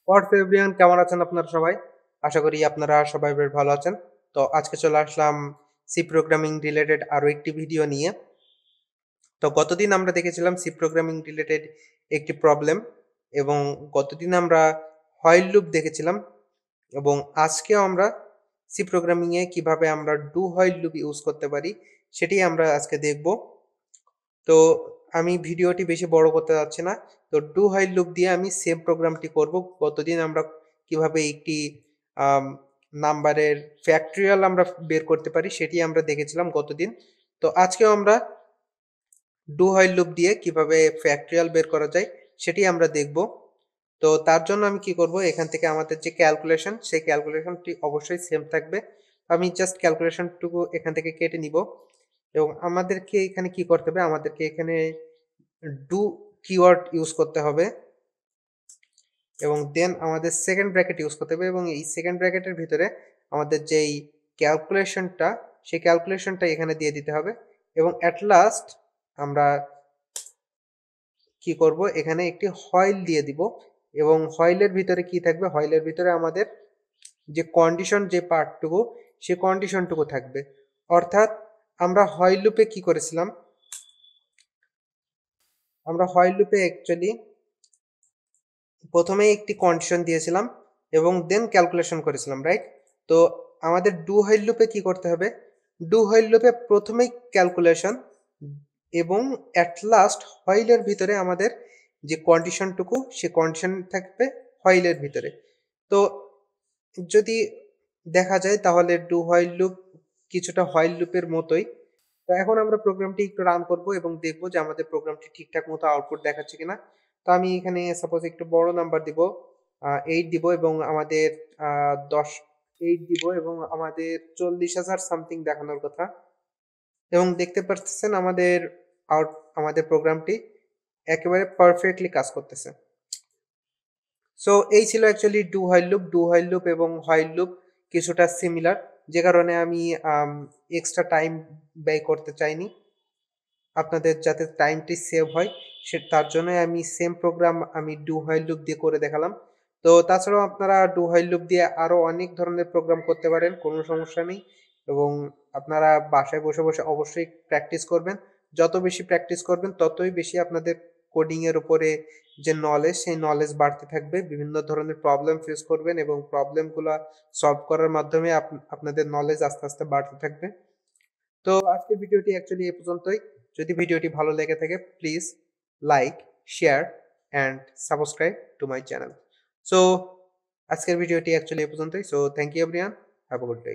হোয়াটস everyone, কেমন আছেন আপনারা সবাই? আশা করি আপনারা সবাই বেশ ভালো আছেন। তো আজকে চলে আসলাম সি প্রোগ্রামিং রিলেটেড আরো একটি ভিডিও নিয়ে। তো গতদিন আমরা দেখেছিলাম সি প্রোগ্রামিং রিলেটেড একটি প্রবলেম, এবং গতদিন আমরা হোয়াইল লুপ দেখেছিলাম, এবং আজকেও আমরা সি প্রোগ্রামিং এ কিভাবে আমরা ডু হোয়াইল লুপ ইউজ করতে পারি সেটি আমরা আজকে দেখব। তো আমি ভিডিওটি বেশি বড় করতে যাচ্ছি না। তো ডু হোয়াইল লুপ দিয়ে আমি সেম প্রোগ্রামটি করব। গতদিন আমরা কিভাবে একটি নাম্বারের ফ্যাক্টরিয়াল আমরা বের করতে পারি সেটি আমরা দেখেছিলাম গতদিন। তো আজকেও আমরা ডু হোয়াইল লুপ দিয়ে কিভাবে ফ্যাক্টরিয়াল বের করা যায় সেটি আমরা দেখব। তো তার জন্য আমি কি করব, এখান থেকে আমাদের যে ক্যালকুলেশন সেই ক্যালকুলেশনটি অবশ্যই সেম থাকবে। আমি জাস্ট ক্যালকুলেশনটুকু এখান থেকে কেটে নিব, এবং আমাদেরকে এখানে কি করতে হবে, আমাদেরকে এখানে ডু কিওয়ার্ড ইউজ করতে হবে, এবং দেন আমাদের সেকেন্ড ব্র্যাকেট ইউজ করতে হবে, এবং এই সেকেন্ড ব্র্যাকেটের ভিতরে আমাদের যেই ক্যালকুলেশনটা সেই ক্যালকুলেশনটা এখানে দিয়ে দিতে হবে। এবং অ্যাট লাস্ট আমরা কি করব, এখানে একটি হোয়াইল দিয়ে দিব, এবং হোয়াইলের ভিতরে কি থাকবে, হোয়াইলের ভিতরে আমাদের যে কন্ডিশন যে পার্টটুকু সে কন্ডিশনটুকু থাকবে। অর্থাৎ আমরা হোয়াইল লুপে কি করেছিলাম, আমরা হোয়াইল লুপে অ্যাকচুয়ালি প্রথমেই একটি কন্ডিশন দিয়েছিলাম এবং দেন ক্যালকুলেশন করেছিলাম, রাইট? তো আমাদের ডু হোয়াইল লুপে কি করতে হবে, ডু হোয়াইল লুপে প্রথমেই ক্যালকুলেশন, এবং অ্যাট লাস্ট হোয়াইলের ভিতরে আমাদের যে কন্ডিশনটুকু সে কন্ডিশন থাকবে হোয়াইলের ভিতরে। তো যদি দেখা যায় তাহলে ডু হোয়াইল লুপ কিছুটা হোয়াইল লুপের মতোই। তো এখন আমরা প্রোগ্রামটি একটু রান করব এবং দেখব যে আমাদের প্রোগ্রামটি ঠিকঠাক মতো আউটপুট দেখাচ্ছে কিনা। তো আমি এখানে সাপোজ একটু বড় নাম্বার দিব, 8 দিব, এবং আমাদের 10 8 দিব, এবং আমাদের 40,000 সামথিং দেখানোর কথা। এবং দেখতে পাচ্ছেন আমাদের আমাদের প্রোগ্রামটি একেবারে পারফেক্টলি কাজ করতেছে। সো এই ছিল actually do while loop. Do while loop এবং হোয়াইল লুপ কিছুটা সিমিলার, যে কারণে আমি এক্সট্রা টাইম ব্যয় করতে চাইনি, আপনাদের যাতে টাইমটি সেভ হয় তার জন্য আমি সেম প্রোগ্রাম আমি ডু হোয়াইল লুপ দিয়ে করে দেখালাম। তো তাছাড়াও আপনারা ডু হোয়াইল লুপ দিয়ে আরও অনেক ধরনের প্রোগ্রাম করতে পারেন, কোনো সমস্যা নেই। এবং আপনারা বাসায় বসে বসে অবশ্যই প্র্যাকটিস করবেন। যত বেশি প্র্যাকটিস করবেন ততই বেশি আপনাদের কোডিংয়ের উপরে যে নলেজ সেই নলেজ বাড়তে থাকবে। বিভিন্ন ধরনের প্রবলেম ফেস করবেন এবং প্রবলেমগুলো সলভ করার মাধ্যমে আপনাদের নলেজ আস্তে আস্তে বাড়তে থাকবে। তো আজকের ভিডিওটি অ্যাকচুয়ালি এ পর্যন্তই। যদি ভিডিওটি ভালো লেগে থাকে please like, share and subscribe to my channel. So আজকের ভিডিওটি অ্যাকচুয়ালি এ পর্যন্তই। So thank you everyone, have a good day.